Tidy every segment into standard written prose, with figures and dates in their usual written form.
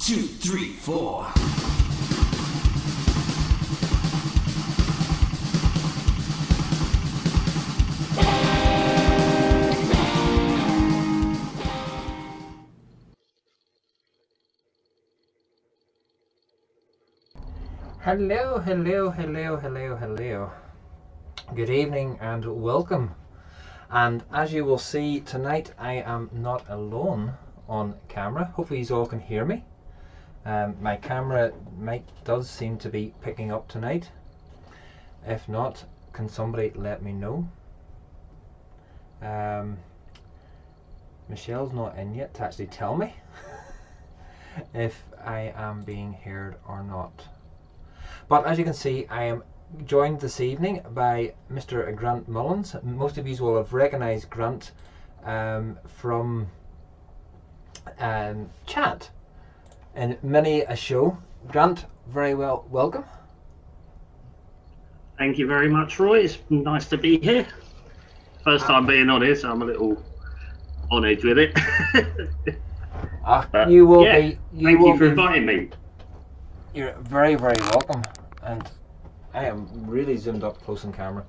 2, 3, 4. Hello, hello, hello, hello, hello. Good evening and welcome. And as you will see tonight, I am not alone on camera. Hopefully you all can hear me. My camera mic does seem to be picking up tonight. If not, can somebody let me know? Michelle's not in yet to actually tell me if I am being heard or not. But as you can see, I am joined this evening by Mr. Grant Mullins. Most of you will have recognised Grant from chat in many a show. Grant, very well welcome. Thank you very much, Roy. It's nice to be here. First time being on here, so I'm a little on edge with it. You will yeah, be. Thank you for inviting me. You're very, very welcome. And I am really zoomed up close on camera.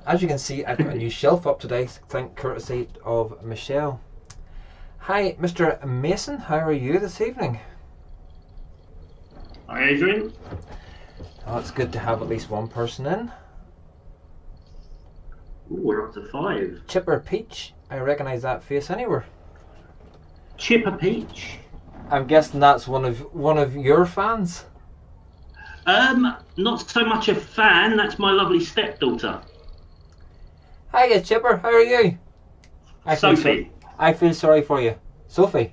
As you can see, I've got a new shelf up today, courtesy of Michelle. Hi, Mr. Mason. How are you this evening? Hi, Adrian. Oh, it's good to have at least one person in. Ooh, we're up to 5. Chipper Peach. I recognise that face anywhere. Chipper Peach. I'm guessing that's one of your fans. Not so much a fan. That's my lovely stepdaughter. Hiya, Chipper. How are you? Sophie. I feel sorry for you, Sophie.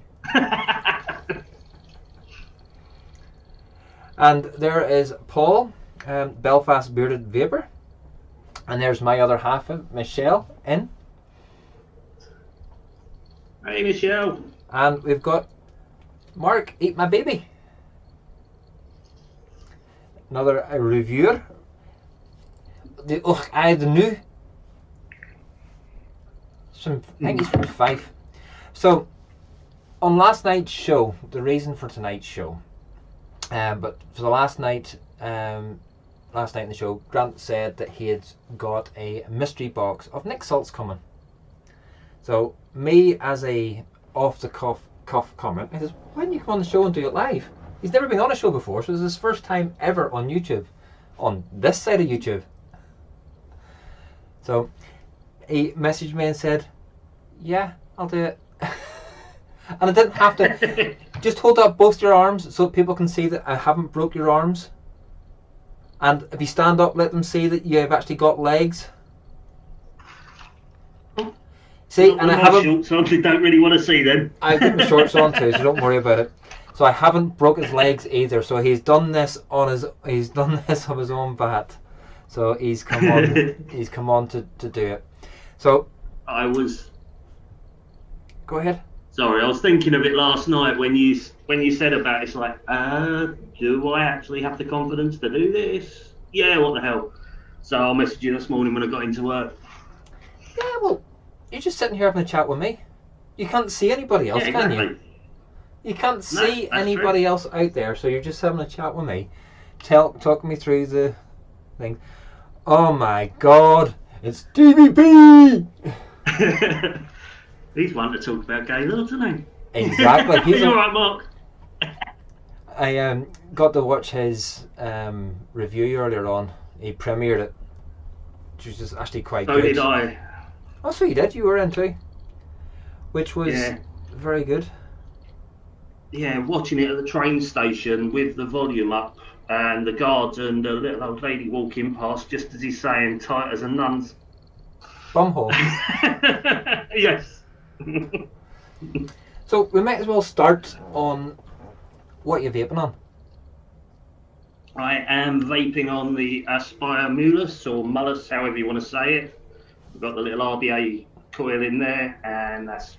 And there is Paul, Belfast Bearded Vapor, and there's my other half, Michelle, in. Hey, Michelle. And we've got Mark, Eat My Baby. Another reviewer. I new. I think he's from 5. So, on last night's show, the reason for tonight's show, but for the last night in the show, Grant said that he had got a mystery box of Nick Salts coming. So, me as a off-the-cuff comment, he says, why don't you come on the show and do it live? He's never been on a show before, so this is his first time ever on YouTube, on this side of YouTube. So he messaged me and said, yeah, I'll do it. And I didn't have to. Just hold up both your arms so people can see that I haven't broke your arms. And if you stand up, let them see that you've actually got legs. See, and I haven't. Shorts on, I don't really want to see them. I've got my shorts on too, so don't worry about it. So I haven't broke his legs either. So he's done this on his own bat. So he's come on. He's come on to do it. So I was. Go ahead. Sorry, I was thinking of it last night when you said about it. It's like, do I actually have the confidence to do this? Yeah, what the hell? So I'll message you this morning when I got into work. Yeah, well, you're just sitting here having a chat with me. You can't see anybody else, exactly. Can you? You can't see anybody else out there, so you're just having a chat with me. Talk me through the thing. Oh my God, it's DVP! He's one to talk about gay love, isn't he? Exactly. He's all right, Mark. I got to watch his review earlier on. He premiered it, which was just actually quite good. So did I. Oh, so you did. You were in too, which was very good. Yeah, watching it at the train station with the volume up and the guards and the little old lady walking past just as he's saying tight as a nun's bumhole. Yes. So we might as well start on what you're vaping on. I am vaping on the Aspire Mulus, or Mullus, however you want to say it. We've got the little RBA coil in there, and that's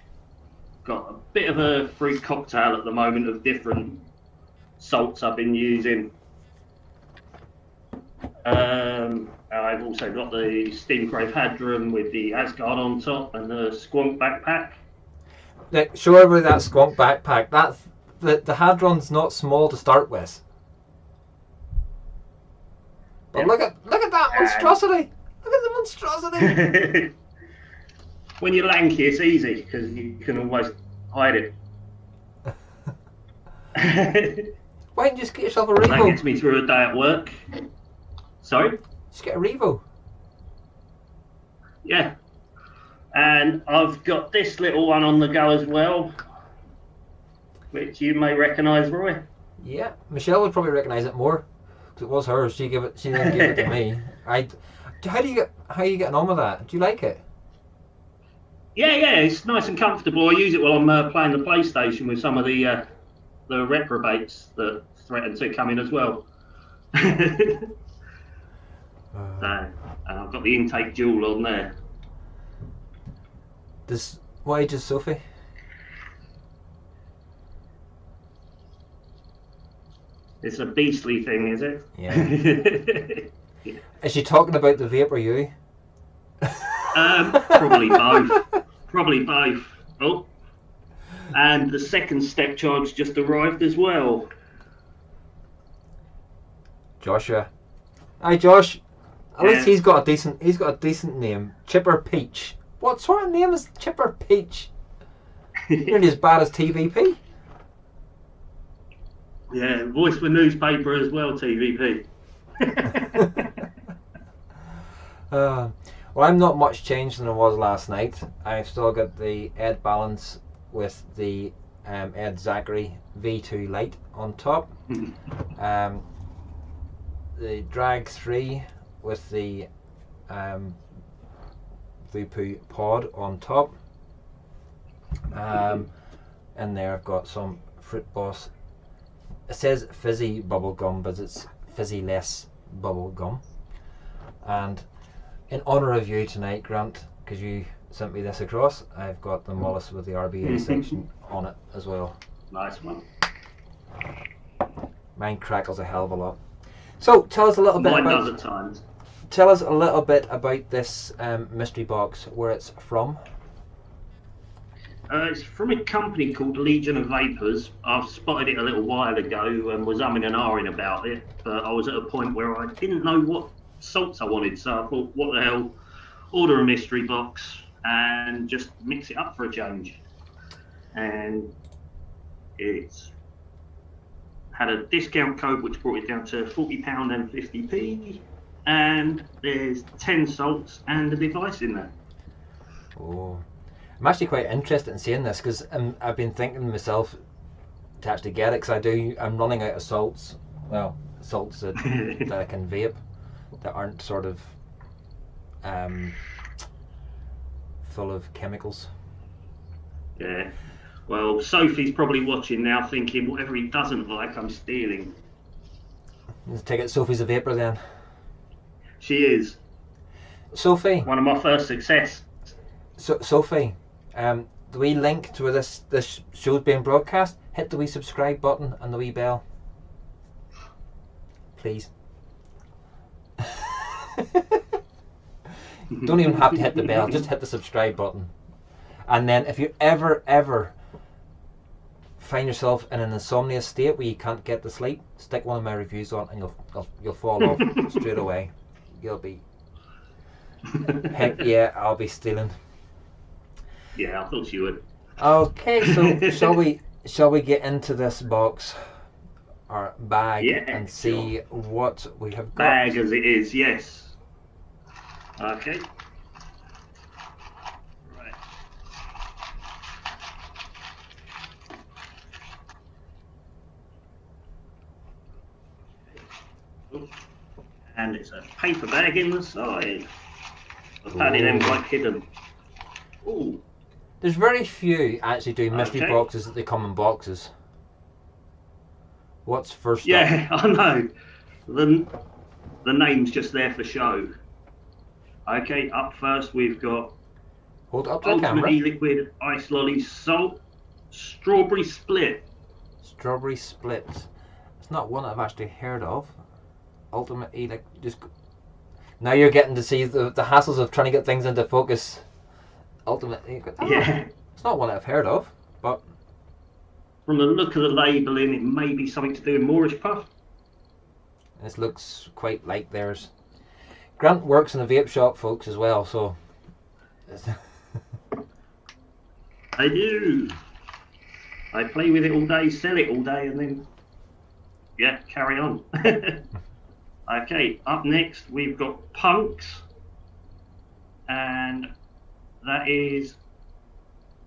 got a bit of a fruit cocktail at the moment of different salts I've been using. I've also got the Steam Crave Hadron with the Asgard on top and the Squonk backpack. Show everybody that Squonk backpack. the hadron's not small to start with. But look at that monstrosity! Look at the monstrosity! When you're lanky, it's easy because you can almost hide it. Why don't you just get yourself a That Revo? gets me through a day at work. Sorry? Just get a Revo. Yeah. And I've got this little one on the go as well, which you may recognise, Roy. Yeah, Michelle would probably recognise it more because it was hers. She then gave it to me. How are you getting on with that? Do you like it? Yeah, it's nice and comfortable. I use it while I'm playing the PlayStation with some of the reprobates that threaten to come in as well. And I've got the intake dual on there. What age is Sophie? It's a beastly thing, is it? Yeah. Is she talking about the vape or you? Probably both. Probably both. Oh, and the second step charge just arrived as well. Joshua. Hi, Josh. At least he's got a decent name. Chipper Peach. What sort of name is Chipper Peach? Nearly as bad as TVP. Yeah, voice for newspaper as well, TVP. Well, I'm not much changed than I was last night. I've still got the Ed Balance with the Ed Zachary V2 Lite on top. The Drag 3 with the Vupu Pod on top. In there I've got some Fruit Boss. It says fizzy bubble gum, but it's fizzy less bubble gum. And in honour of you tonight, Grant, because you sent me this across, I've got the Mollusk with the RBA section on it as well. Nice one. Mine crackles a hell of a lot. So tell us a little bit Mine about. does at times. Tell us a little bit about this mystery box, where it's from. It's from a company called Legion of Vapors. I've spotted it a little while ago and was umming and ahhing about it, but I was at a point where I didn't know what salts I wanted, so I thought, what the hell, order a mystery box and just mix it up for a change. And it's had a discount code which brought it down to £40 and 50p, and there's 10 salts and a device in there. Oh, I'm actually quite interested in seeing this because I've been thinking to myself to actually get it, because I'm running out of salts. Well, salts that I can vape that aren't sort of full of chemicals. Yeah. Well, Sophie's probably watching now thinking, whatever he doesn't like, I'm stealing. Let's take it Sophie's a vapor then. She is. Sophie. One of my first success. Sophie, the wee link to where this show's being broadcast, hit the wee subscribe button and the wee bell. Please. Don't even have to hit the bell, just hit the subscribe button. And then if you ever find yourself in an insomnia state where you can't get to sleep, stick one of my reviews on and you'll fall off straight away. You'll be, heck yeah, I'll be stealing. Yeah, I thought you would. Okay, so shall we get into this box or bag and see what we have got? Bag as it is, yes. Okay. Right. And it's a paper bag in the side. I've had it in quite hidden. Ooh. There's very few actually do mystery boxes that they come in boxes. What's first Yeah, up? I know. The name's just there for show. Okay, up first we've got Hold up to the Ultimate camera. E-Liquid Ice Lolly Salt Strawberry Split. Strawberry Split. It's not one I've actually heard of. Ultimate E-Liquid. Now you're getting to see the hassles of trying to get things into focus. Ultimate E-Liquid. Yeah. It's not one I've heard of, but from the look of the labelling, it may be something to do with Moorish puff. This looks quite like theirs. Grant works in a vape shop, folks, as well, so... I do. I play with it all day, sell it all day, and then, yeah, carry on. Okay, up next we've got Punks, and that is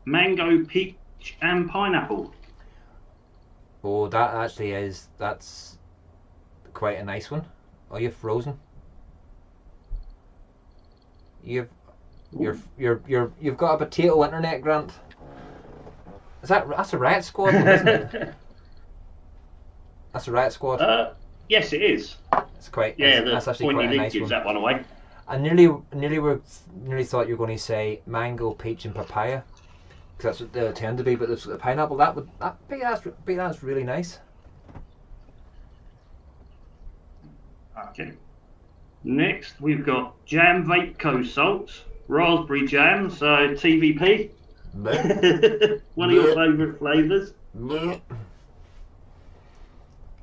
mango, peach, and pineapple. Oh, that actually is... That's quite a nice one. Oh, you're frozen. You've got a potato internet, Grant. That's a Riot Squad one, isn't it? That's a Riot Squad. Yes, it is. It's quite. Yeah, that's the actually Pointy quite a Lid nice gives one. that one away. I nearly thought you were going to say mango, peach, and papaya, because that's what they tend to be. But the pineapple, that's really nice. Okay. Next, we've got Jam Vape Co. Salts, raspberry jam, so TVP. One of your favourite flavours.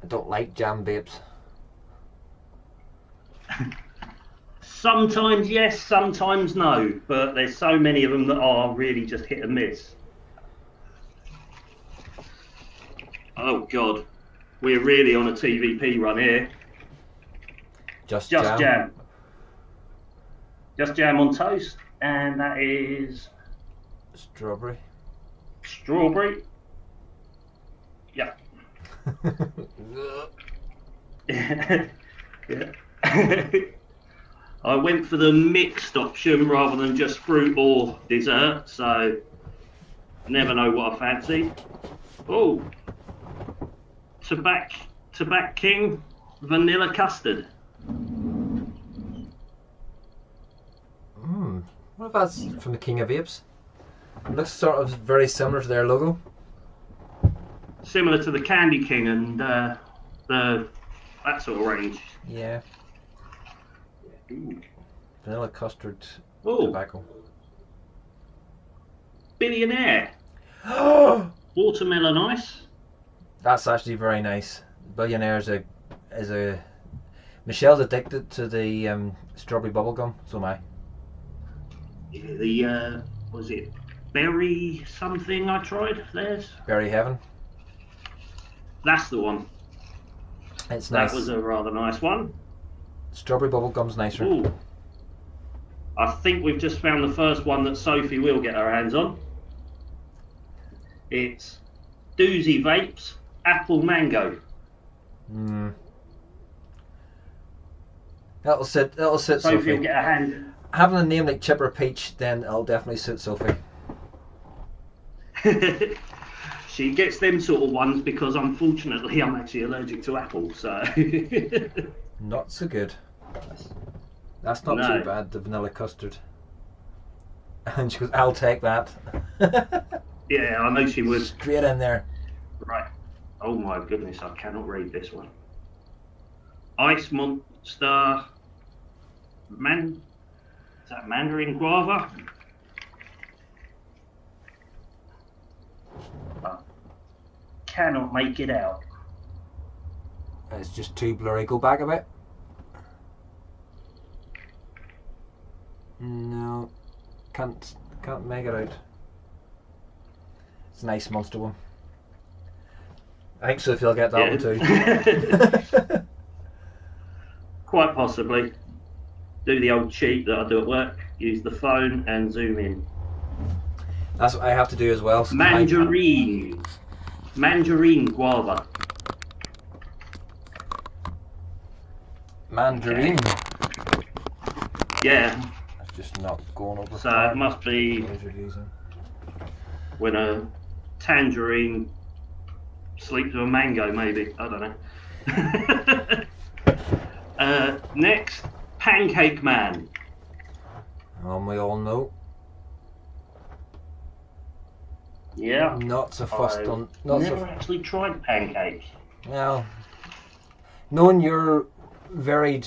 I don't like jam vapes. Sometimes yes, sometimes no, but there's so many of them that are really just hit and miss. Oh God, we're really on a TVP run here. Just jam. Just jam on toast, and that is strawberry. Yeah. Yeah. I went for the mixed option rather than just fruit or dessert, so never know what I fancy. Oh, Tobacco King vanilla custard. What if that's from the King of Vapes? It looks sort of very similar to their logo. Similar to the Candy King and that sort of range. Yeah. Ooh. Vanilla custard Oh, tobacco. Billionaire. Watermelon ice. That's actually very nice. Billionaire is a Michelle's addicted to the strawberry bubblegum, so am I. The was it berry something I tried? There's Berry Heaven. that's the one. It's nice. That was a rather nice one. Strawberry bubblegum's nicer. Ooh. I think we've just found the first one that Sophie will get her hands on. It's Doozy Vapes Apple Mango. That'll sit Sophie Sophie. will get her hand. Having a name like Chipper Peach, then it'll definitely suit Sophie. She gets them sort of ones because unfortunately I'm actually allergic to apple, so Not so good. That's not No. too bad, the vanilla custard. And she goes, I'll take that. yeah, I know she would. Straight in there. Right. Oh my goodness, I cannot read this one. Ice Monster is that Mandarin Guava? I cannot make it out. It's just too blurry. Go back a bit. No. Can't make it out. It's a nice monster one. I think Sophie will get that one too. Quite possibly. Do the old cheat that I do at work. Use the phone and zoom in. That's what I have to do as well. So Mandarin Guava. Mandarin. Yeah, That's just not going over. so it must be when a tangerine sleeps with a mango, maybe. I don't know. Next, Pancake Man. We all know. Yeah. Not so fussed I've on. Not never so. actually tried pancake. Well, knowing your varied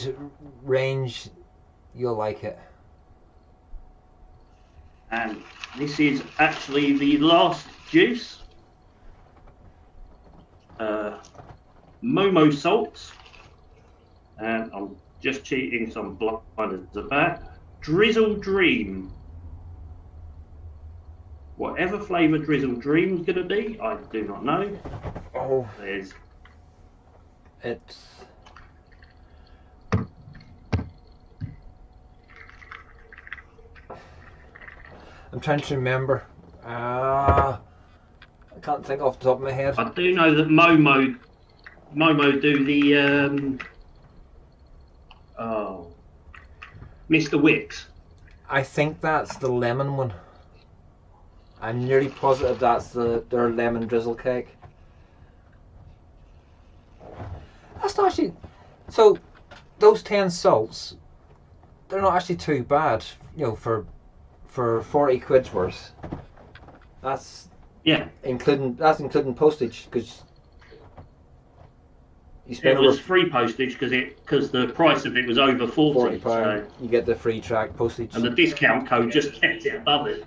range, you'll like it. And this is actually the last juice. Momo salts, and I'm just cheating some blind as a bat. Drizzle Dream. Whatever flavour Drizzle Dream's going to be, I do not know. Oh, There's. it's. I'm trying to remember. I can't think off the top of my head. I do know that Momo do the Mr. Wicks. I think that's the lemon one. I'm nearly positive that's their lemon drizzle cake. That's not actually. So, those 10 salts, they're not actually too bad. You know, for 40 quid's worth. That's including postage, because you spend it was free postage because the price of it was over 40 £40. So, you get the free track postage, and the discount code just kept it above it.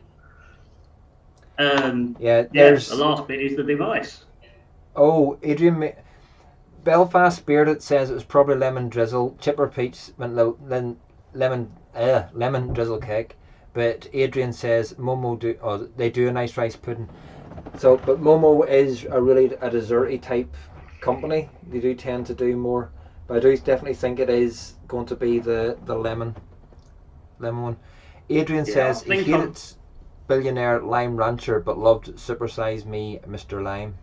There's the last bit is the device. Oh, Adrian, Belfast Spirit says it was probably lemon drizzle. Chipper Peach went lemon drizzle cake, but Adrian says Momo they do a nice rice pudding. So, but Momo is a desserty type company. They do tend to do more, but I do definitely think it is going to be the lemon one. Adrian says he hated Billionaire Lime Rancher but loved Super Size Me Mr. Lime.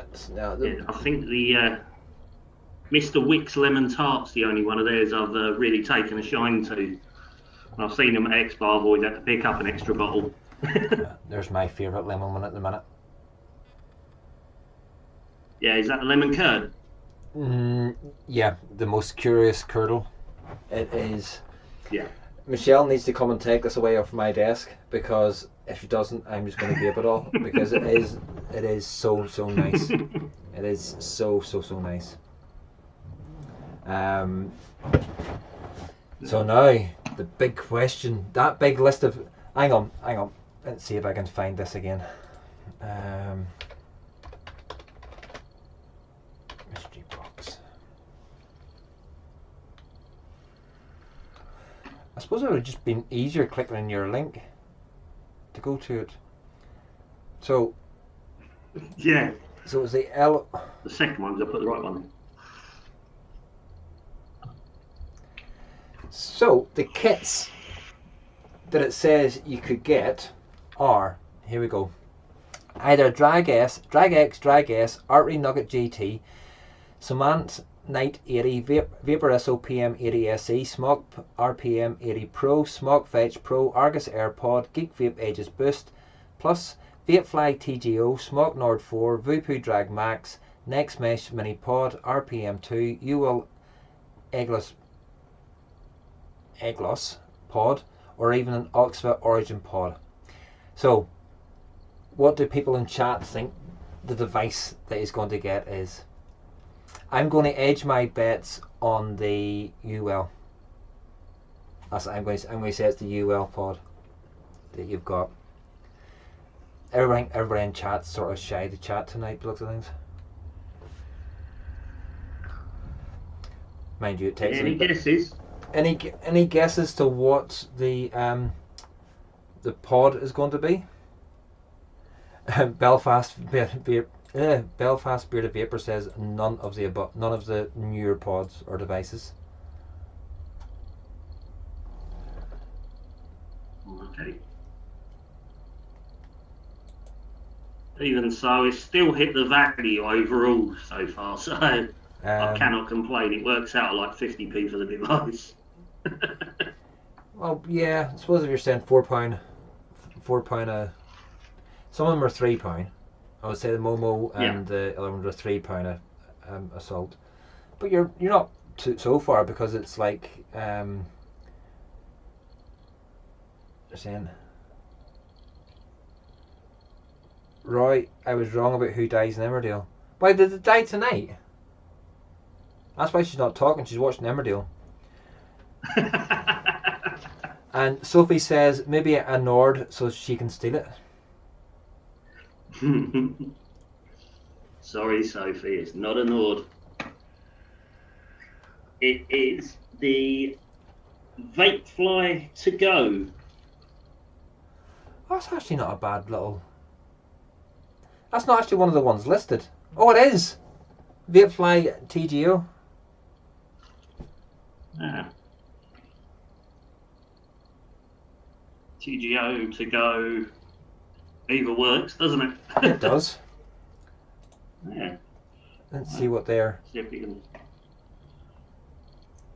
I think the Mr. Wicks Lemon Tart's the only one of theirs I've really taken a shine to. I've seen them at Expo. I've always had to pick up an extra bottle. There's my favourite lemon one at the minute. Yeah, is that the lemon curd? Yeah, the most curious curdle. It is. Yeah. Michelle needs to come and take this away off my desk, because if she doesn't, I'm just going to give it all, because it is so nice. It is so nice. So now the big question, that big list of hang on, let's see if I can find this again. Mystery box. I suppose it would have just been easier clicking on your link to go to it. So yeah. So it was the second one, because I put the right one in. So the kits that it says you could get are, here we go, either Drag X, Artery Nugget GT, Samant Night 80, Vapor SOPM 80 SE, Smog RPM 80 Pro, Smog Fetch Pro, Argus AirPod, Geek Vape Aegis Boost, plus Vapefly TGO, Smog Nord 4, Voopoo Drag Max, Next Mesh Mini Pod, RPM 2, UL Eglos pod, or even an Oxva Origin pod. So, what do people in chat think the device that he's going to get is? I'm going to edge my bets on the UL. I'm going to say it's the UL pod that you've got. Everybody in chat's sort of shy to chat tonight, looks of things. Mind you, it takes any guesses? Any guesses to what the pod is going to be? Belfast Bearded Vapor says none of the newer pods or devices. Okay. Even so, it's still hit the value overall so far, so I cannot complain. It works out like 50p for the device. Well, yeah, I suppose if you're saying £4, some of them are £3. I would say the Momo and the other ones are £3 a salt, but you're not so far, because it's like they're saying, Roy, I was wrong about who dies in Emmerdale. Why did it die tonight? That's why she's not talking. She's watching Emmerdale. And Sophie says maybe a Nord so she can steal it. Sorry, Sophie, it's not a Nord. It is the Vapefly To Go. That's actually not a bad little... That's not actually one of the ones listed. Oh, it is! Vapefly TGO. Ah. TGO To Go. Either works, doesn't it? It does. Yeah. Let's see what they're... See if we can...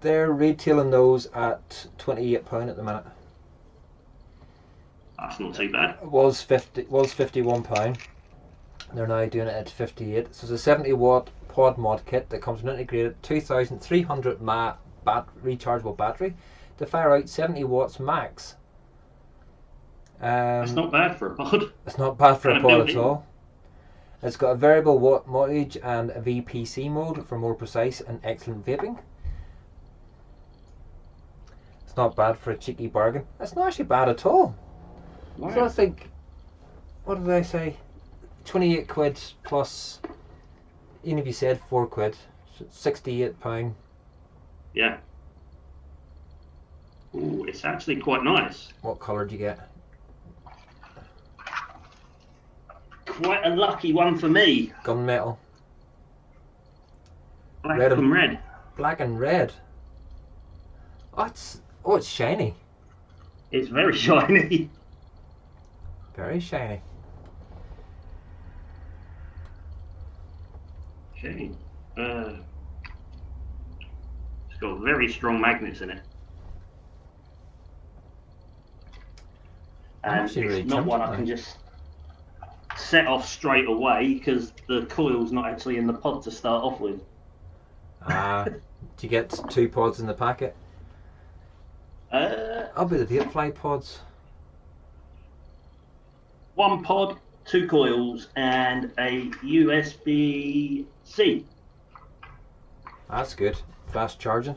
They're retailing those at £28 at the minute. That's not too bad. It was £51. They're now doing it at 58. So it's a 70 watt pod mod kit that comes with an integrated 2300 mAh rechargeable battery to fire out 70 watts max. It's not bad for a pod. It's not bad for a pod at built-in. all. It's got a variable watt wattage and a VPC mode for more precise and excellent vaping. It's not bad for a cheeky bargain. It's not actually bad at all. Wow. So I think, what did I say? 28 quid plus, even if you said 4 quid, £68. Yeah. Ooh, it's actually quite nice. What colour do you get? Quite a lucky one for me. Gunmetal. Black Red and- and red. Black and red. Oh, it's shiny. It's very shiny. Very shiny. Okay. It's got very strong magnets in it. I'm And actually it's really not one I tempted can now. just set off straight away because the coil's not actually in the pod to start off with. Do you get 2 pods in the packet? I'll be the Vapefly pods. 1 pod, 2 coils, and a USB-C. That's good. Fast charging.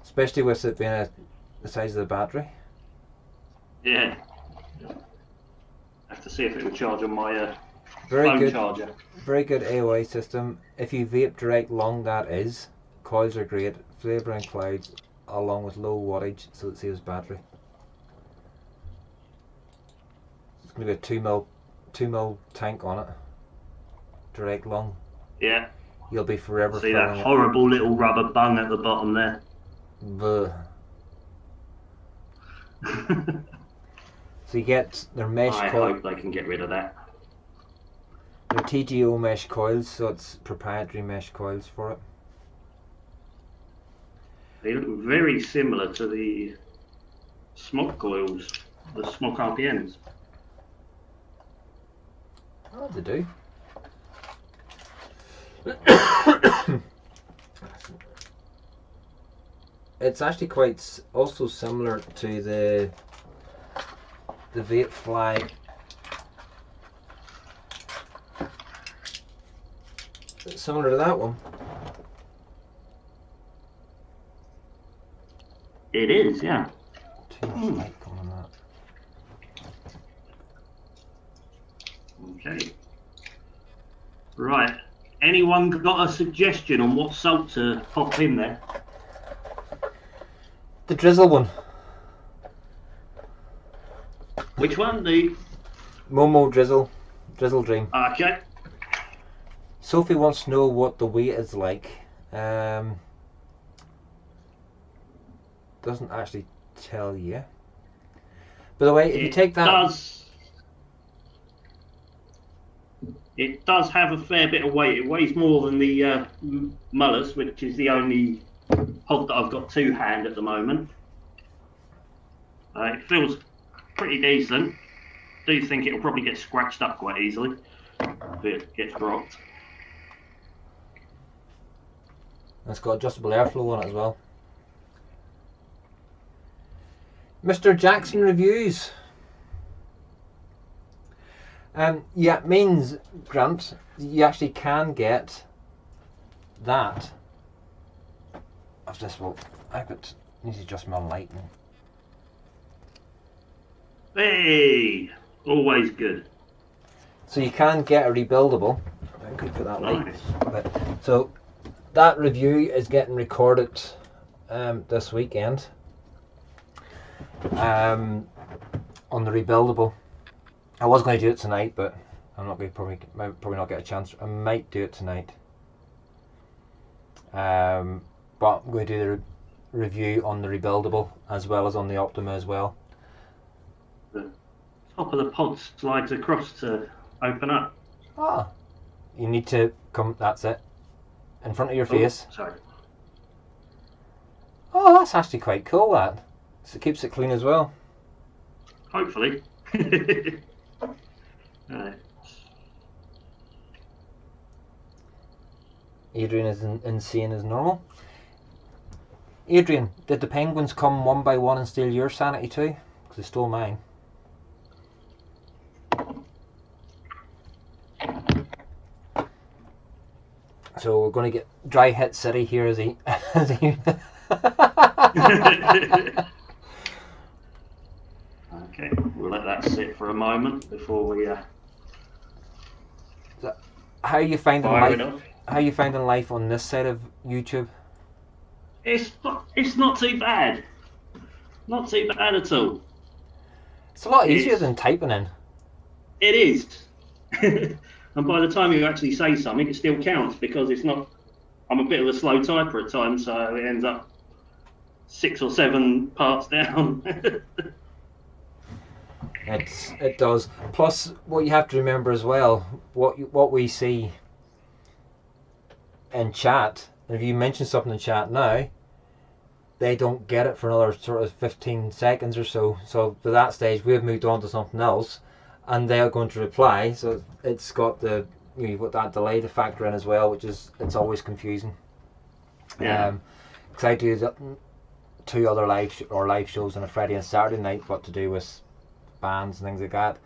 Especially with it being the size of the battery. Yeah. Have to see if it will charge on my Very phone good. charger. Very good AOI system. If you vape direct long, that is. Coils are great. Flavour and clouds along with low wattage, so it saves battery. It's going to be a 2 mil tank on it. Direct long. Yeah. You'll be forever See that filling it. horrible little rubber bung at the bottom there. Bleh. So you get their mesh I coil, hope they can get rid of that. their TGO mesh coils, so it's proprietary mesh coils for it. They look very similar to the Smok coils, the Smok RPMs. Oh, they do. It's actually quite also similar to the Vapefly. It's similar to that one. It is, yeah. Too much light coming on that. Okay. Right. Anyone got a suggestion on what salt to pop in there? The drizzle one. Which one? The Momo Drizzle. Drizzle Dream. okay. Sophie wants to know what the weight is like. Doesn't actually tell you. By the way, if you take that... It does have a fair bit of weight. It weighs more than the Mullers, which is the only pod that I've got to hand at the moment. It feels pretty decent. Do think it'll probably get scratched up quite easily if it gets dropped. It's got adjustable airflow on it as well. Mr. Jackson Reviews. Yeah, it means, Grant, you actually can get that. I've just, well, I need to adjust my lighting. Hey, always good. So you can get a rebuildable. I could put that light. Nice. But, so that review is getting recorded this weekend on the rebuildable. I was going to do it tonight, but I'm not going to probably not get a chance. I might do it tonight. But I'm going to do the review on the rebuildable as well as on the Optima as well. The top of the pod slides across to open up. Ah, you need to come. That's it. In front of your face. Sorry. Oh, that's actually quite cool. That. So it keeps it clean as well. Hopefully. Adrian is insane as normal. Adrian, did the penguins come one by one and steal your sanity too? Because they stole mine. So we're going to get dry hit city here as he. Okay, we'll let that sit for a moment before we. How are you finding fire it life? off. How are you finding life on this side of YouTube? It's not too bad. Not too bad at all. It's a lot easier It's- than typing in. It is. And by the time you actually say something, it still counts because it's not. I'm a bit of a slow typer at times, so it ends up 6 or 7 parts down. It does. Plus, what you have to remember as well, what we see in chat. If you mention something in chat now, they don't get it for another sort of 15 seconds or so. So to that stage, we've moved on to something else, and they're going to reply. So it's got you've got that delay to factor in as well, which is it's always confusing. Yeah. Because I do 2 other live shows on a Friday and Saturday night, what to do with bands and things like that.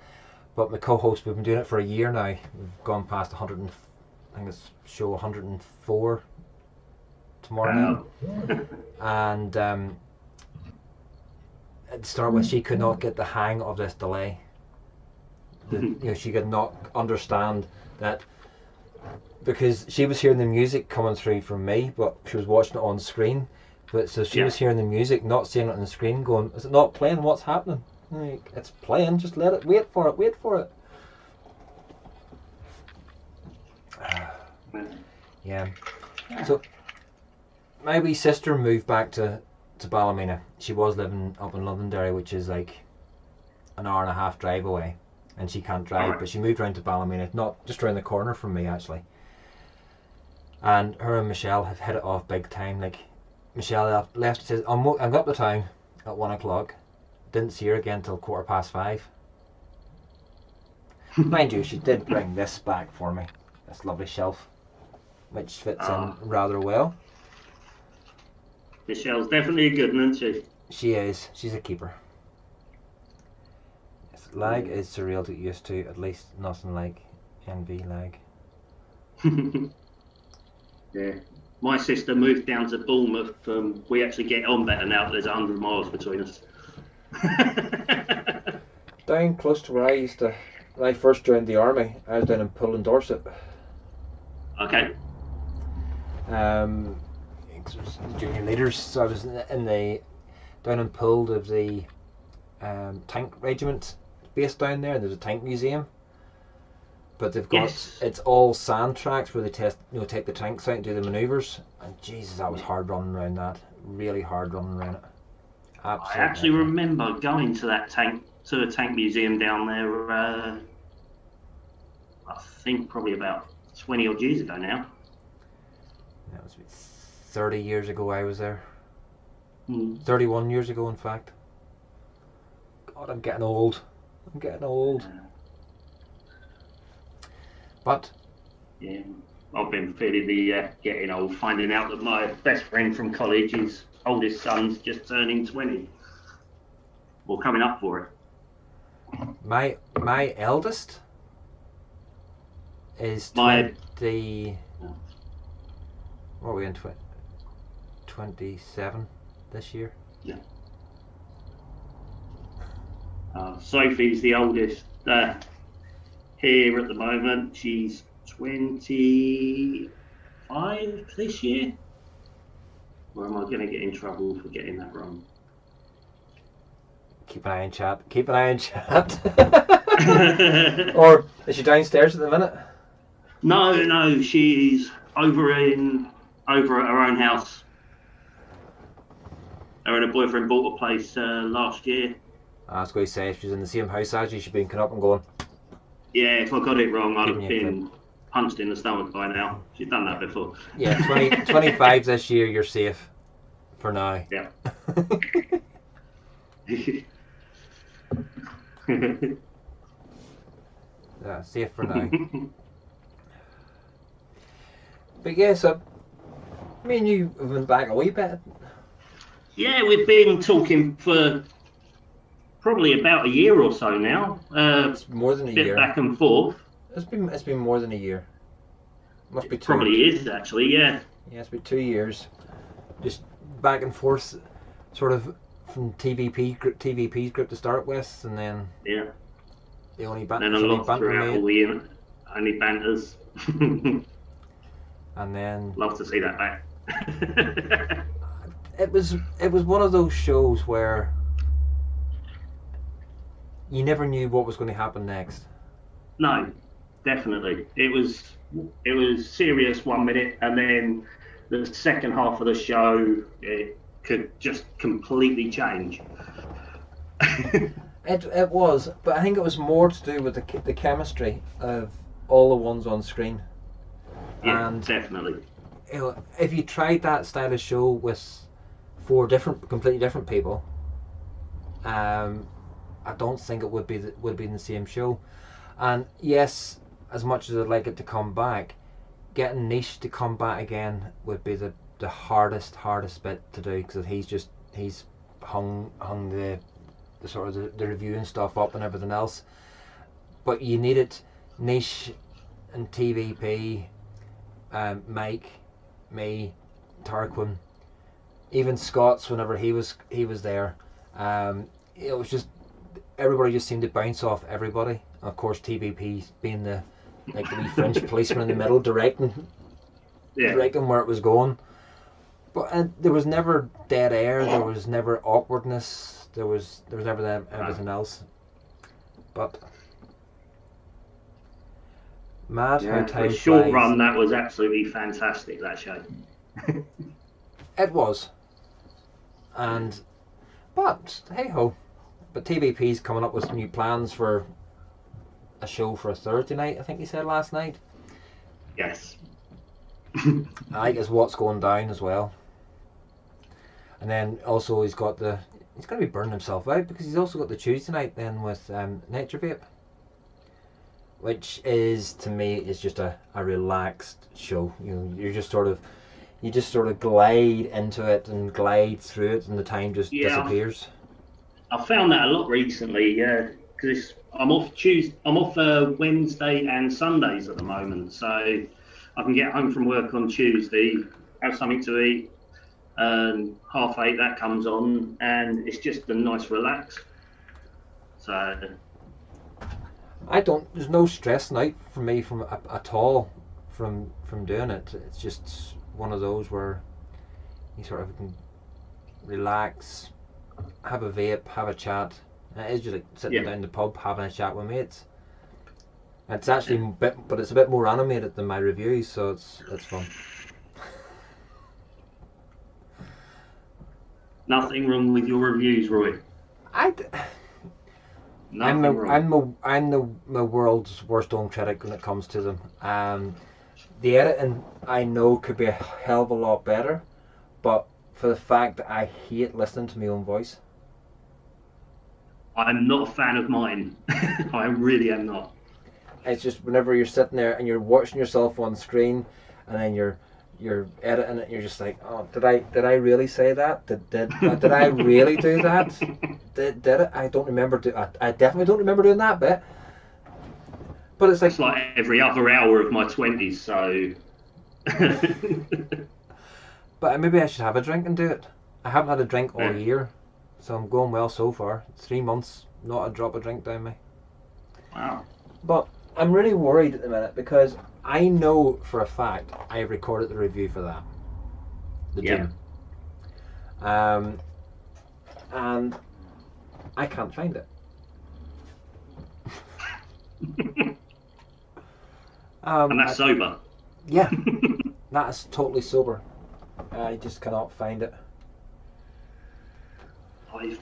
But my co-host, we've been doing it for a year now. We've gone past 100. I think it's show 104 tomorrow night. And at the start, when she could not get the hang of this delay, she could not understand that, because she was hearing the music coming through from me, but she was watching it on screen. But so she was hearing the music, not seeing it on the screen, going, "Is it not playing? What's happening?" Like, it's playing. Just let it. Wait for it. Wait for it. Yeah. So my wee sister moved back to Ballymena. She was living up in Londonderry, which is like an hour and a half drive away, and she can't drive, but she moved around to Ballymena, not just around the corner from me actually. And her and Michelle have hit it off big time. Like, Michelle left, says, I'm going up to town at 1 o'clock. Didn't see her again till 5:15. Mind you, she did bring this back for me, this lovely shelf, which fits in rather well. Michelle's definitely a good one, isn't she? She is. She's a keeper. Yes, lag is surreal to get used to. At least nothing like NV lag. Yeah. My sister moved down to Bournemouth. We actually get on better now that there's 100 miles between us. Down close to where I used to, when I first joined the army, I was down in Pull in Dorset. Okay. Junior leaders, so I was down in Pull of the tank regiment based down there, and there's a tank museum. But they've got it's all sand tracks where they take the tanks out and do the manoeuvres. And Jesus, that was hard running around that. Really hard running around it. Absolutely. I actually remember going to the tank museum down there. I think probably about 20 odd years ago now. That was 30 years ago I was there. 31 years ago, in fact. God, I'm getting old. But yeah, I've been feeling the getting old, finding out that my best friend from college, his oldest son's just turning 20, or coming up for it. My eldest is 20. What are we in? 27 this year. Yeah. Sophie's the oldest. here at the moment. She's 25 this year. Or am I going to get in trouble for getting that wrong? Keep an eye on chat. Keep an eye on chat. Or is she downstairs at the minute? No, she's over at her own house. Her and her boyfriend bought a place last year. I was going to say, if she's in the same house as you, she'd been up and going. Yeah, if I got it wrong, I'd Give have me a been punched in the stomach by now. She's done that before. Yeah, 25 this year, you're safe. For now. Yeah. Yeah, safe for now. But yeah, so me and you have been back a wee bit. Yeah, we've been talking for probably about a year or so now. It's more than a bit year. Back and forth. It's been more than a year. Must be It two. probably is actually, yeah. Yeah, it's been 2 years. Just back and forth, sort of from TVP's group to start with, and then Yeah. the only And then a lot throughout all the year. Only banters. And then Love to see that back. it was one of those shows where you never knew what was going to happen next. No, definitely. It was serious 1 minute, and then the second half of the show it could just completely change. It was, but I think it was more to do with the chemistry of all the ones on screen. Yeah, And definitely. you know, if you tried that style of show with 4 completely different people, I don't think it would be in the same show. And yes, as much as I'd like it to come back, getting Niche to come back again would be the hardest bit to do, because he's hung the sort of the reviewing stuff up and everything else. But you needed Niche and TVP, Mike, me, Tarquin, even Scott's whenever he was there. It was just everybody just seemed to bounce off everybody. Of course, TVP being the wee French policeman in the middle, directing where it was going. But there was never dead air. There was never awkwardness. There was never everything else. But mad how time for a short flies. run, that was absolutely fantastic, that show. It was. But hey ho. But TVP's coming up with new plans for a show for a Thursday night, I think he said last night. Yes. I think it's What's Going Down as well. And then also he's going to be burning himself out, because he's also got the Tuesday night then with Nature Vape, which is, to me, is just a relaxed show. You know, you just sort of glide into it and glide through it, and the time just disappears. I found that a lot recently, yeah, because I'm off Wednesday and Sundays at the moment, so I can get home from work on Tuesday, have something to eat, and 8:30 that comes on, and it's just a nice relax. So there's no stress night for me at all from doing it. It's just one of those where you sort of can relax, have a vape, have a chat. And it is just like sitting down the pub having a chat with mates. It's actually but it's a bit more animated than my reviews, so it's fun. nothing wrong with your reviews, Roy. I'm the world's worst own critic when it comes to them. The editing I know could be a hell of a lot better, but for the fact that I hate listening to my own voice. I'm not a fan of mine. I really am not. It's just whenever you're sitting there and you're watching yourself on screen, and then you're editing it, and you're just like, oh, did I really say that? Did I really do that? Did it? I don't remember. I definitely don't remember doing that bit. But it's like every other hour of my 20s, so. But maybe I should have a drink and do it. I haven't had a drink all year, so I'm going well so far. 3 months, not a drop of drink down me. Wow. But I'm really worried at the minute because I know for a fact I recorded the review for that. The Yeah. Doom. And I can't find it. And that's sober. Yeah, that's totally sober. I just cannot find it. I've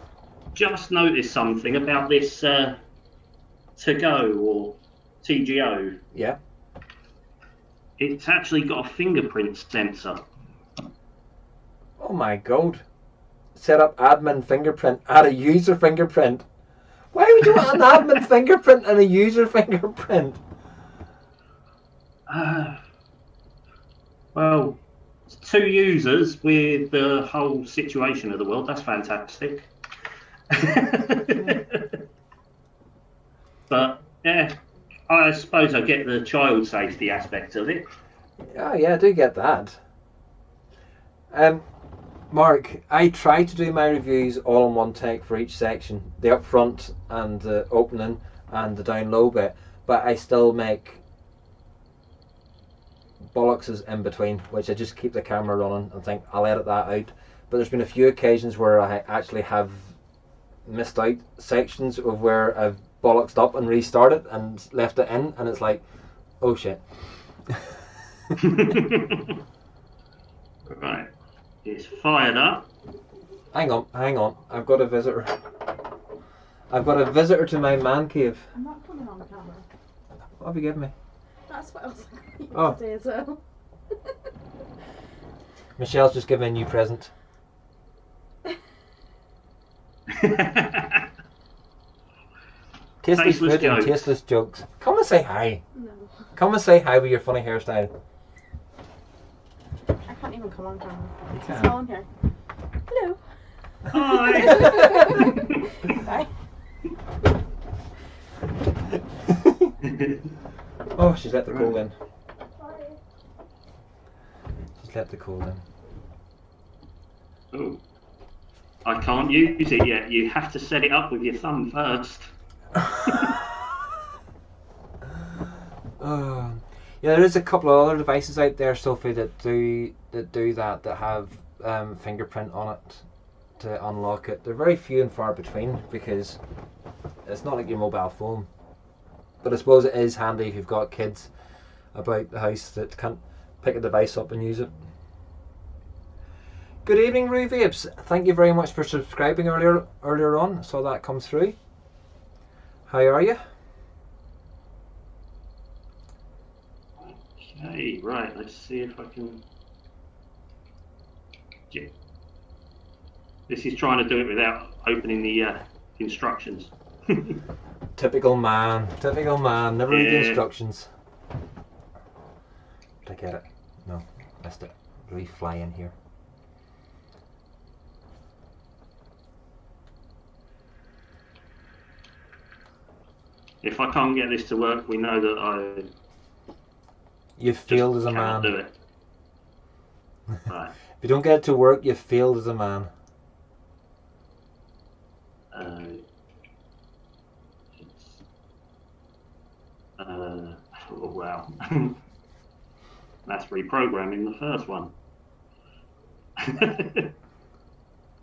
just noticed something about this To Go or TGO. Yeah. It's actually got a fingerprint sensor. Oh my god. Set up admin fingerprint, add a user fingerprint. Why would you want an admin fingerprint and a user fingerprint? Well, 2 users with the whole situation of the world. That's fantastic. But yeah, I suppose I get the child safety aspect of it. Oh yeah, I do get that. Mark, I try to do my reviews all in one take for each section. The up front and the opening and the down low bit. But I still make bollockses in between, which I just keep the camera running and think I'll edit that out. But there's been a few occasions where I actually have missed out sections of where I've bollocksed up and restarted and left it in, and it's like, oh shit. Right, it's fired up. Hang on. I've got a visitor. I've got a visitor to my man cave. I'm not coming on camera. What have you given me? That's what I was going Oh. to say as well. Michelle's just given me a new present. Tasteless Tasteless food and jokes. tasteless jokes. Come and say hi. No. Come and say hi with your funny hairstyle. I can't even come on camera. You It's can. all in here. Hello. Hi. Bye. Oh, she's let the cold in. She's let the cold in. Oh, I can't use it yet. You have to set it up with your thumb first. Yeah, there is a couple of other devices out there, Sophie, that do that have fingerprint on it to unlock it. They're very few and far between because it's not like your mobile phone. But I suppose it is handy if you've got kids about the house that can't pick a device up and use it. Good evening, Rue Vapes. Thank you very much for subscribing earlier on. I saw that come through. How are you? Okay, right. Let's see if I can. Yeah. This is trying to do it without opening the instructions. Typical man. Never read the Yeah. instructions. Did I get it? No, missed it. Really fly in here. If I can't get this to work, we know that I You've just failed as a cannot man. do it. Right. If you don't get it to work, you've failed as a man. Oh, wow. That's reprogramming the first one.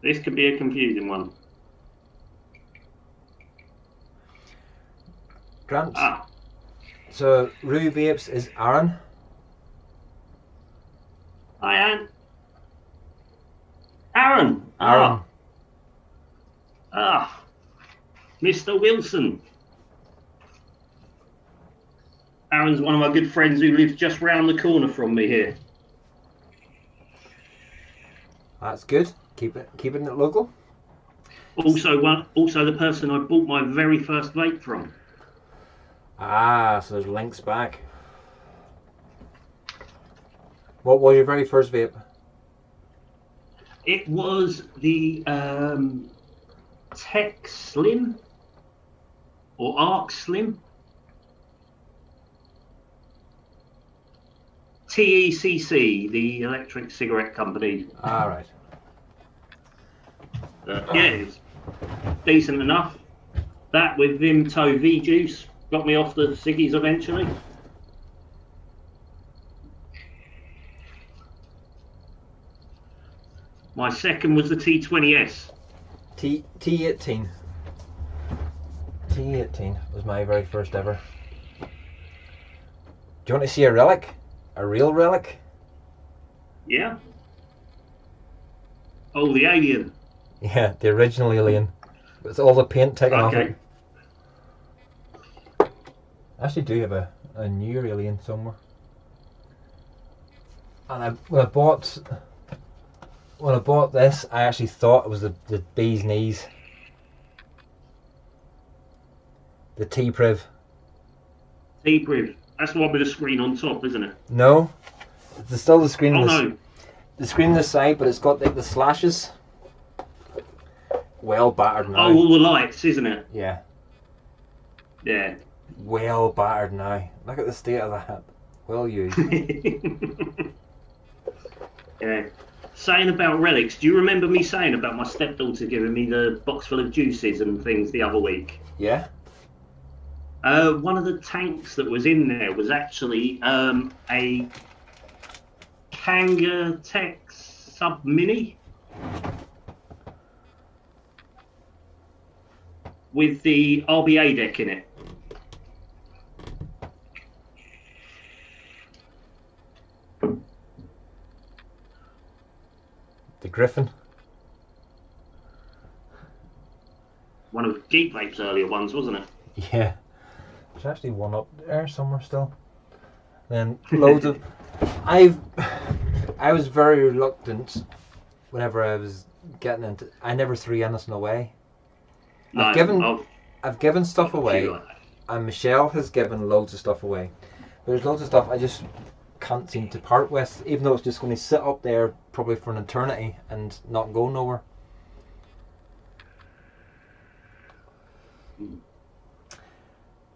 This could be a confusing one. Grant. Ah, So Rue Vapes is Aaron. hi, Anne. Aaron. Aaron. Ah, Mr. Wilson. Aaron's one of my good friends who lives just round the corner from me here. That's good. Keeping it local. Also the person I bought my very first vape from. Ah, so there's links back. What was your very first vape? It was the Tech Slim or Arc Slim. TECC, the electric cigarette company. Ah, right. Yeah, it's decent enough. That with Vimto V Juice, got me off the ciggies eventually. My second was the T20S. T18. T18 was my very first ever. Do you want to see a relic? A real relic? Yeah. Oh, the Alien. Yeah, the original Alien. With all the paint taken off it. I actually do have a newer Alien somewhere. And when I bought this, I actually thought it was the bee's knees. The T-Priv. T-Priv. That's the one with the screen on top, isn't it? No. It's still the screen. Oh, no. The screen on the side, but it's got like the slashes. Well battered now. Oh, all the lights, isn't it? Yeah. Yeah. Well battered now. Look at the state of that. Well used. Yeah. Saying about relics, do you remember me saying about my stepdaughter giving me the box full of juices and things the other week? Yeah. One of the tanks that was in there was actually a Kanga Tech Sub Mini with the RBA deck in it. The Griffin. One of Geek Vape's earlier ones, wasn't it? Yeah. There's actually one up there somewhere still. Then loads of... I was very reluctant whenever I was getting into... I never threw anything away. No, I've given stuff away, like and Michelle has given loads of stuff away. There's loads of stuff I just can't seem to part with, even though it's just going to sit up there probably for an eternity and not go nowhere.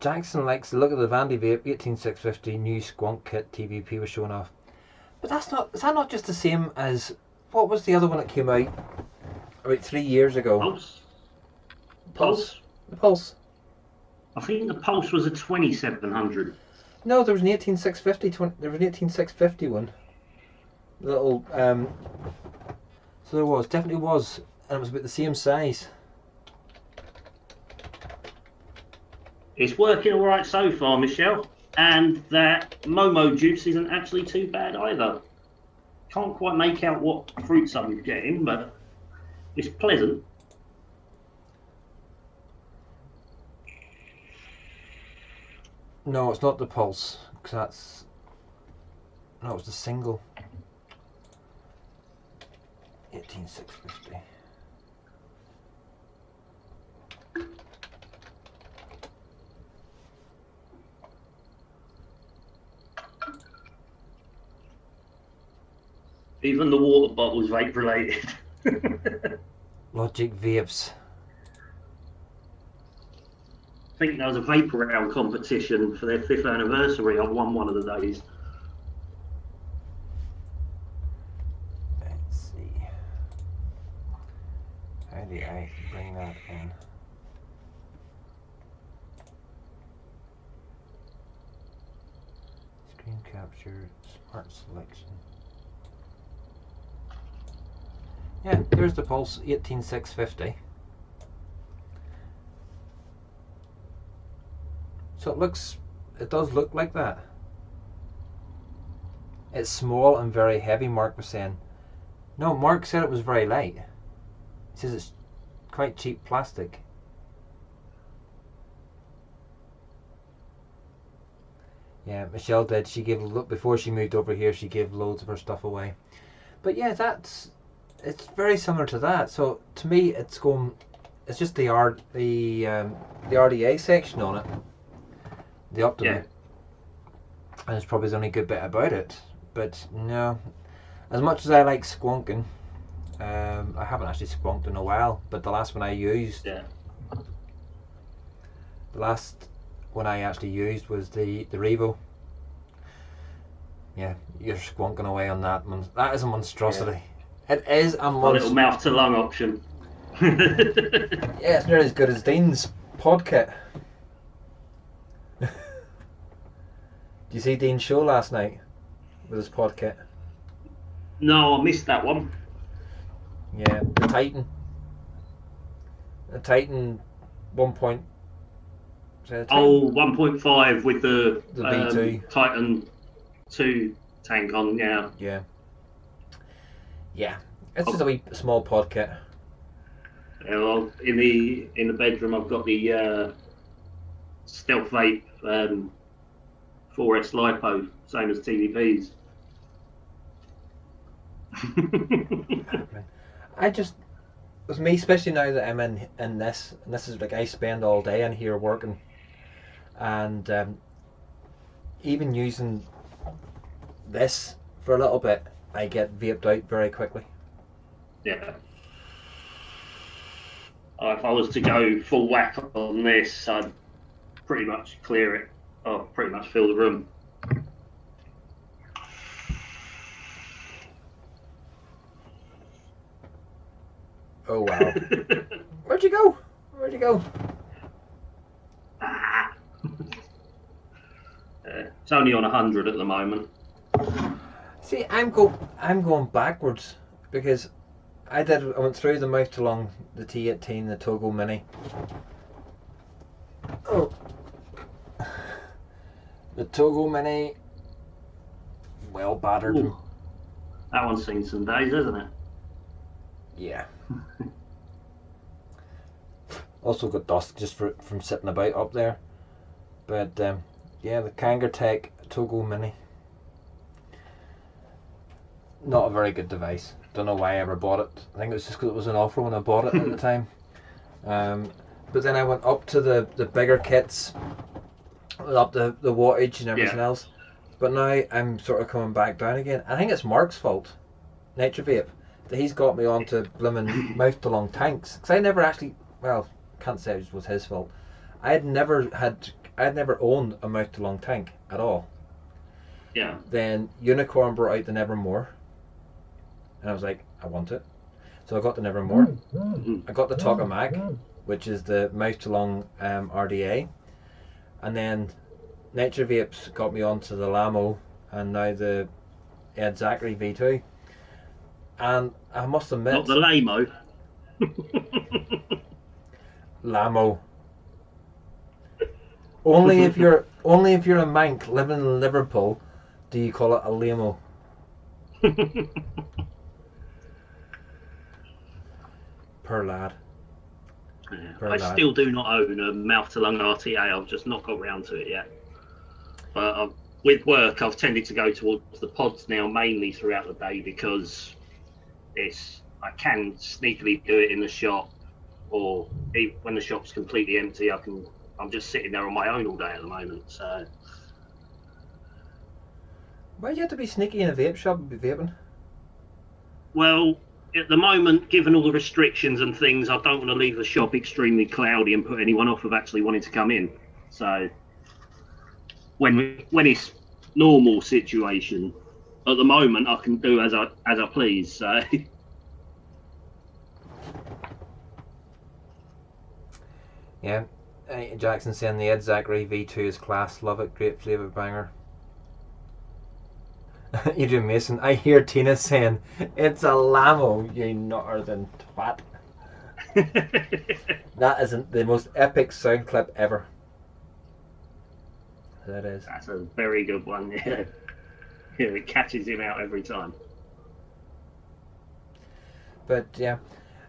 Jackson likes to look at the Vandy Vape 18650 new Squonk kit TVP was showing off. But is that not just the same as, what was the other one that came out about 3 years ago? Pulse? The Pulse. I think the Pulse was a 2700. No, there was an 18650. There was an 18650 one. Little so there was, definitely was, and it was about the same size. It's working all right so far, Michelle, and that Momo juice isn't actually too bad either. Can't quite make out what fruits I'm getting, but it's pleasant. No, it's not the Pulse, because that's... No, it's the single. 18650. Even the water bottle's vape related. Logic Vapes. I think there was a Vapor Round competition for their 5th anniversary. I won one of the days. Let's see. How do I bring that in? Screen capture, smart selection. Yeah, there's the Pulse 18650. So it does look like that. It's small and very heavy, Mark was saying. No, Mark said it was very light. He says it's quite cheap plastic. Yeah, Michelle did. She gave, before she moved over here, she gave loads of her stuff away. But yeah, it's very similar to that. So to me, it's just the RDA section on it. The Optimum. Yeah. And it's probably the only good bit about it. But no, as much as I like squonking, I haven't actually squonked in a while. But the last one I used, Yeah. the last one I actually used was the Revo. Yeah, you're squonking away on that. That is a monstrosity. Yeah. It is a little mouth to lung option. Yeah, it's nearly as good as Dean's pod kit. Did you see Dean's show last night with his pod kit? No, I missed that one. Yeah, the Titan. The Titan 1. Oh, 1.5 with the V2. Titan 2 tank on, yeah. Yeah. Yeah. It's just a wee small pod kit. Yeah, well, in the bedroom, I've got the Stealth Vape 4S LiPo, same as TVP's. I just, with me, especially now that I'm in this, and this is like I spend all day in here working, and even using this for a little bit, I get vaped out very quickly. Yeah. If I was to go full whack on this, I'd pretty much clear it. Or pretty much fill the room. Oh wow. Where'd you go? Where'd you go? It's only on 100 at the moment. See, I'm going backwards because I went through the mouth to long, the T18, the Togo Mini. Oh. The Togo Mini, well battered. Ooh. That one's seen some days, hasn't it? Yeah. Also got dust just from sitting about up there. But yeah, the Kangertech Togo Mini. Not a very good device. Don't know why I ever bought it. I think it was just because it was an offer when I bought it at the time. But then I went up to the bigger kits, up the wattage and everything else. But now I'm sort of coming back down again. I think it's Mark's fault, NitroVape, that he's got me onto blooming mouth to long tanks. Because I never actually, well, can't say it was his fault. I'd never owned a mouth to long tank at all. Yeah. Then Unicorn brought out the Nevermore, and I was like, I want it. So I got the Nevermore. I got the Tokamak, which is the mouth to long RDA, and then NitroVape's got me onto the Lamo, and now the Ed Zachary V2. And I must admit, not the Lamo. Lamo. Only if you're a Manc living in Liverpool do you call it a Lamo. Per lad. I still do not own a mouth to lung RTA. I've just not got round to it yet. But with work, I've tended to go towards the pods now, mainly throughout the day, because I can sneakily do it in the shop, or when the shop's completely empty, I'm just sitting there on my own all day at the moment. So why do you have to be sneaky in a vape shop and be vaping? Well, at the moment, given all the restrictions and things, I don't want to leave the shop extremely cloudy and put anyone off of actually wanting to come in. So when it's normal situation, at the moment I can do as I please. So yeah, Jackson saying the Ed Zachary V2 is class, love it, great flavour banger. Adrian Mason, I hear Tina saying it's a Lamo, you northern twat. That isn't the most epic sound clip ever. That is. That's a very good one. Yeah, it catches him out every time. But yeah,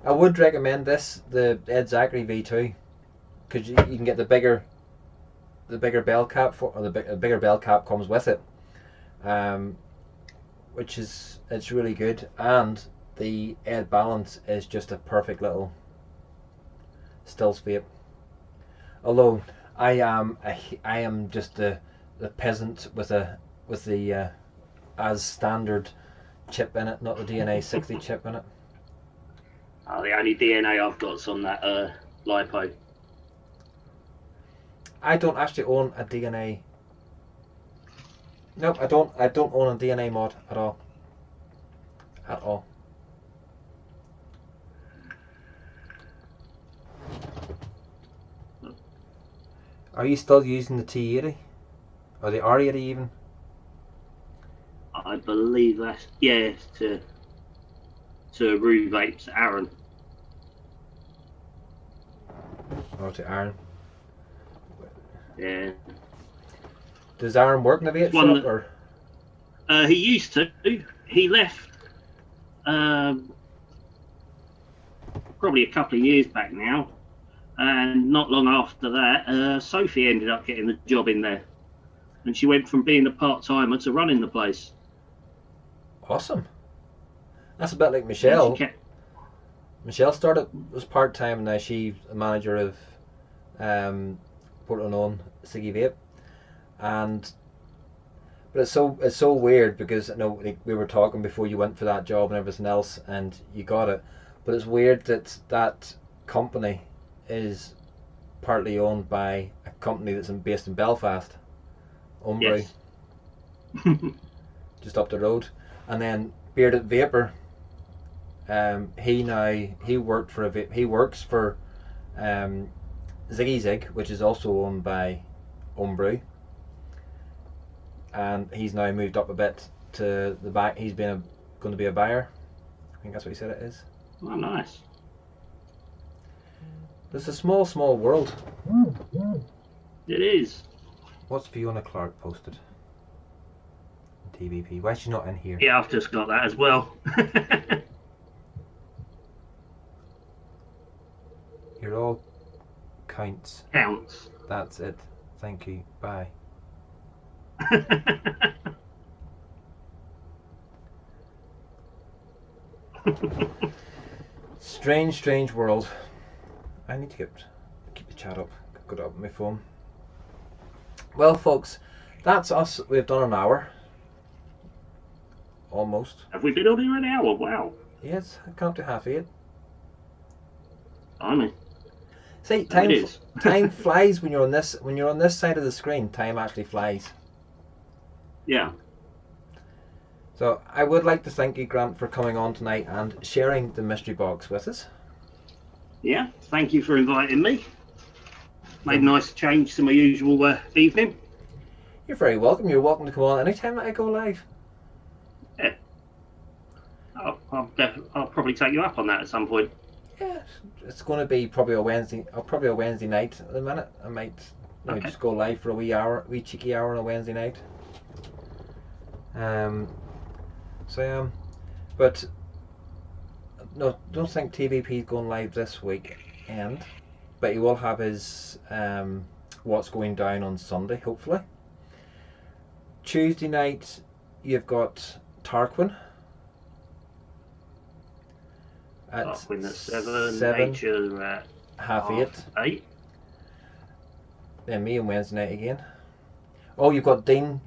I would recommend this, the Ed Zachary V2, because you can get the bigger bell cap or the bigger bell cap comes with it, which is, it's really good, and the Ed Balance is just a perfect little stills vape. Although I am just the peasant with the as standard chip in it, not the DNA 60 chip in it. The only DNA I've got's on that LiPo. I don't actually own a DNA. Nope, I don't own a DNA mod at all. At all. Are you still using the T80? Or the R80 even? I believe that's to Rue Vapes Aaron. Or to Aaron? Yeah. Does Aaron work in the vape It's one shop? that- Or? He used to. He left probably a couple of years back now, and not long after that, Sophie ended up getting the job in there, and she went from being a part-timer to running the place. Awesome. That's a bit like Yeah, Michelle. she kept- Michelle started was part time, and now she's a manager of Portland Siggy Vape, but it's so weird because I know like, we were talking before you went for that job and everything else, and you got it, but it's weird that that company is partly owned by a company that's based in Belfast, Ombre, Yes. just up the road, and then Bearded Vapor. He works for Ziggy Zig, which is also owned by Ombre, and he's now moved up a bit to the back. He's going to be a buyer. I think that's what he said it is. Oh, nice. It's a small world. It is. What's Fiona Clark posted? TVP. Why is she not in here? Yeah, I've just got that as well. You're all counts. Counts. That's it. Thank you. Bye. Strange world. I need to keep the chat up. Got it up on my phone. Well, folks, that's us. We've done an hour. Almost. Have we been on here an hour? Wow. Yes, I come up to 8:30. I mean, See, it is. time flies when you're on this side of the screen. Time actually flies. Yeah. So I would like to thank you, Grant, for coming on tonight and sharing the mystery box with us. Yeah. Thank you for inviting me. Made a nice change to my usual evening. You're very welcome. You're welcome to come on anytime that I go live. Yeah. I'll probably take you up on that at some point. Yeah, it's going to be probably a Wednesday night at the minute. I might Okay. just go live for a wee cheeky hour on a Wednesday night. But no, don't think TVP's going live this weekend, but he will have his what's going down on Sunday, hopefully. Tuesday night, you've got Tarquin. At Tarquin at 7, 7, Nature at half 8. 8. Then me on Wednesday night again. Oh, you've got Dean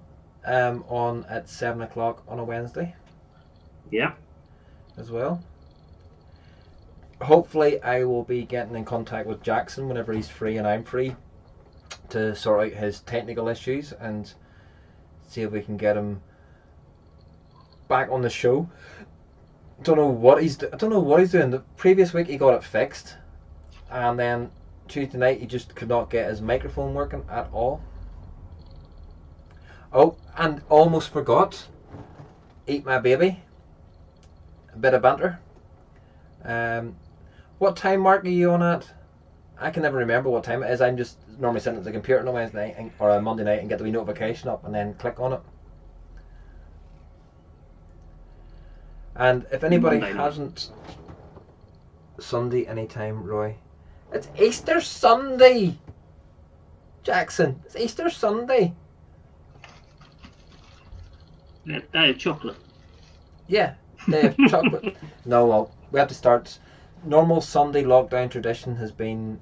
on at 7 o'clock on a Wednesday Yeah. as well. Hopefully I will be getting in contact with Jackson whenever he's free and I'm free to sort out his technical issues and see if we can get him back on the show. I don't know what he's doing. The previous week he got it fixed, and then Tuesday night he just could not get his microphone working at all. Oh, and almost forgot. Eat My Baby. A bit of banter. What time, Mark, are you on at? I can never remember what time it is. I'm just normally sitting at the computer on a Wednesday night or a Monday night and get the wee notification up and then click on it. And if anybody Monday night. hasn't, Sunday anytime, Roy. It's Easter Sunday, Jackson. It's Easter Sunday. Yeah, day of chocolate. Yeah, day of chocolate. No, well, we have to start. Normal Sunday lockdown tradition has been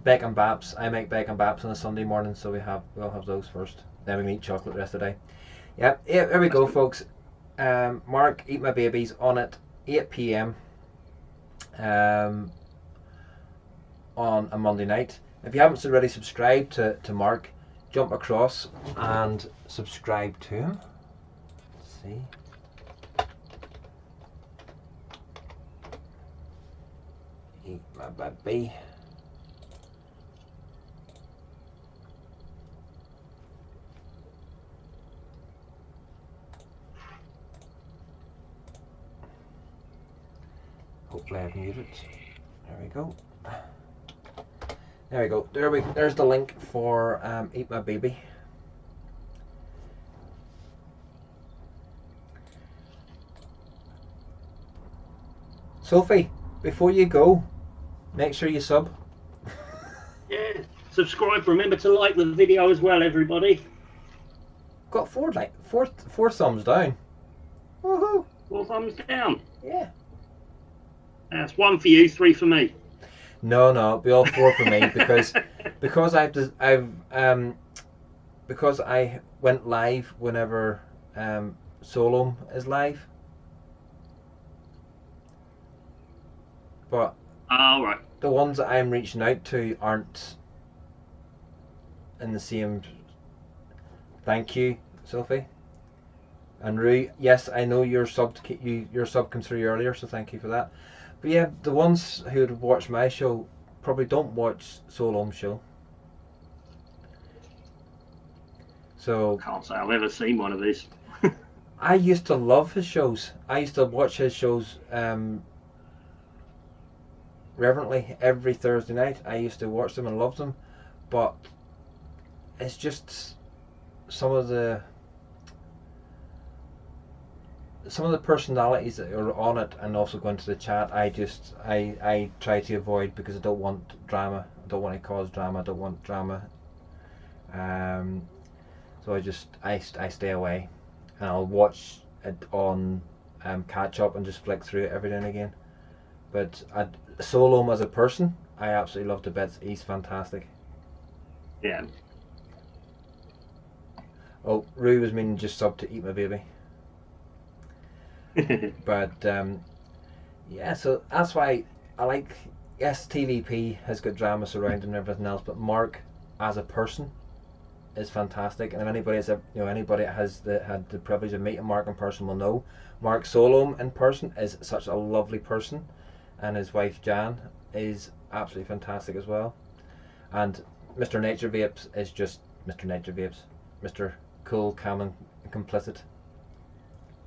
bacon baps. I make bacon baps on a Sunday morning, so we'll have those first. Then we can eat chocolate the rest of the day. Yep, yeah, there we go, folks. Mark, Eat My Babies on at 8 p.m. On a Monday night. If you haven't already subscribed to Mark, jump across and subscribe to him. Let's see. Eat My Baby. Hopefully I've muted. There we go. There we go. There's the link for Eat My Baby. Sophie, before you go, make sure you sub. Yeah, subscribe. Remember to like the video as well, everybody. Got four thumbs down. Woohoo! 4 thumbs down. Yeah. That's 1 for you, 3 for me. No, it'll be all 4 for me because because I went live whenever Solom is live. But All right. the ones that I'm reaching out to aren't in the same. Thank you, Sophie. And Rui, yes, I know your sub came through earlier, so thank you for that. But yeah, the ones who would watch my show probably don't watch Solom's show. So Can't say I've ever seen one of these. I used to love his shows. I used to watch his shows reverently every Thursday night. I used to watch them and love them, but it's just some of the personalities that are on it and also go into the chat. I try to avoid because I don't want drama. I don't want to cause drama. I don't want drama. So I stay away, and I'll watch it on catch up and just flick through it every now and again. But Solom as a person, I absolutely love to bits. He's fantastic. Yeah. Oh, Rui was meaning just sub to Eat My Baby. But yeah, so that's why I like. Yes, TVP has got drama surrounding and everything else, but Mark as a person is fantastic. And if anybody that has had the privilege of meeting Mark in person will know Mark Solom in person is such a lovely person, and his wife Jan is absolutely fantastic as well. And Mr. Nature Vapes is just Mr. Nature Vapes, Mr. Cool, calm, and complicit.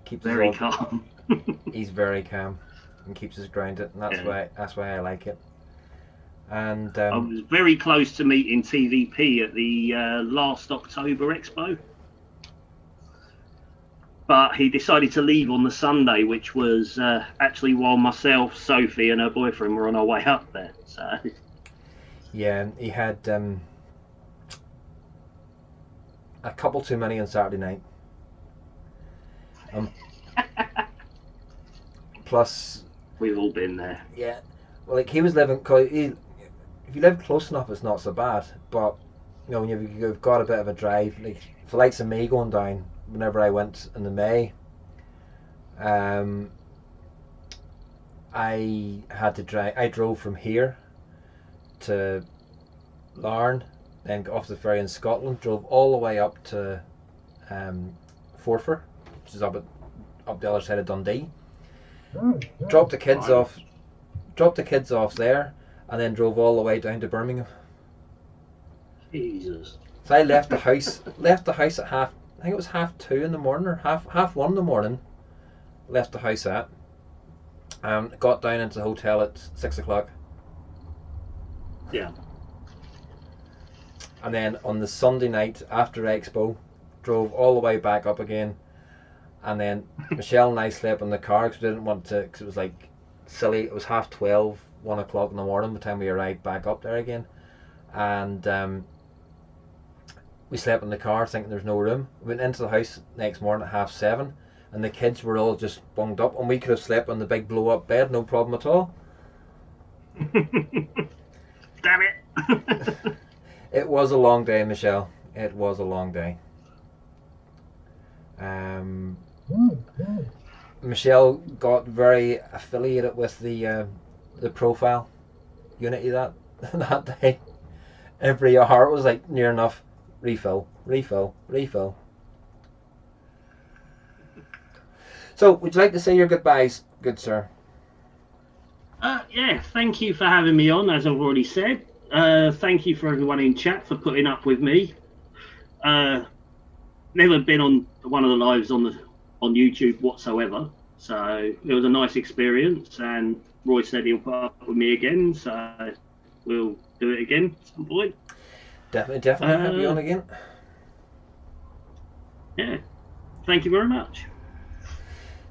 Keeps Very calm. He's very calm and keeps us grounded, and that's why I like it. And I was very close to meeting TVP at the last October Expo, but he decided to leave on the Sunday, which was actually while myself, Sophie, and her boyfriend were on our way up there. So yeah, he had a couple too many on Saturday night. Plus, we've all been there. Yeah, well, like he was living. If you live close enough, it's not so bad. But you know, when you've got a bit of a drive, like for likes of me going down, whenever I went in the May, I had to drive. I drove from here to Larne, then got off the ferry in Scotland, drove all the way up to Forfar, which is up the other side of Dundee. Dropped the kids off there, and then drove all the way down to Birmingham. Jesus. So I left the house at I think it was 2:30 in the morning, or half 1 in the morning. Left the house at. Got down into the hotel at 6 o'clock. Yeah. And then on the Sunday night after Expo, drove all the way back up again. And then Michelle and I slept in the car because we didn't want to, because it was like silly. It was 12:30, 1 o'clock in the morning by the time we arrived back up there again. And we slept in the car thinking there's no room. We went into the house next morning at 7:30, and the kids were all just bunged up, and we could have slept on the big blow up bed, no problem at all. Damn it. It was a long day, Michelle. It was a long day. Michelle got very affiliated with the profile Unity that day. Every hour it was like near enough refill. So, would you like to say your goodbyes, good sir? Yeah, thank you for having me on, as I've already said. Thank you for everyone in chat for putting up with me. Never been on one of the lives on YouTube whatsoever, so it was a nice experience, and Roy said he'll put up with me again, so we'll do it again at some point. Definitely have you on again. Yeah. Thank you very much.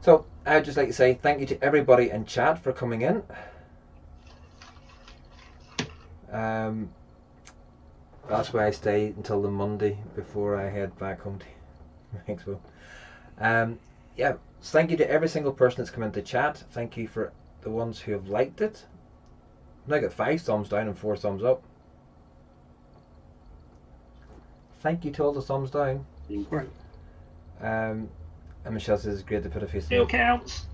So I'd just like to say thank you to everybody in chat for coming in. That's why I stay until the Monday before I head back home to Expo. Yeah, thank you to every single person that's come into chat. Thank you for the ones who have liked it. I got 5 thumbs down and 4 thumbs up. Thank you to all the thumbs down. Great. And Michelle says it's great to put a face. Still counts.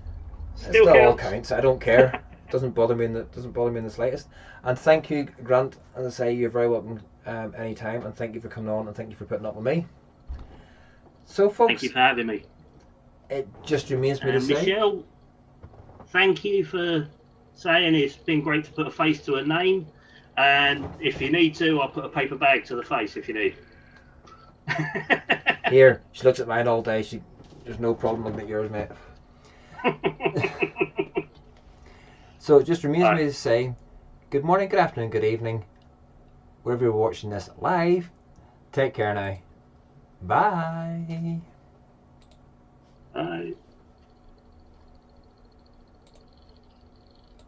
It Still all counts. counts. I don't care. Doesn't bother me in the slightest. And thank you, Grant. As I say, you're very welcome anytime. And thank you for coming on. And thank you for putting up with me. So, folks, Thank you for having me. it just remains me to say, Michelle, thank you for saying it's been great to put a face to a name. And if you need to, I'll put a paper bag to the face if you need. here, she looks at mine all day. There's no problem looking at yours, mate. So it just remains me to say, good morning, good afternoon, good evening, wherever you're watching this live. Take care now. Bye. Bye.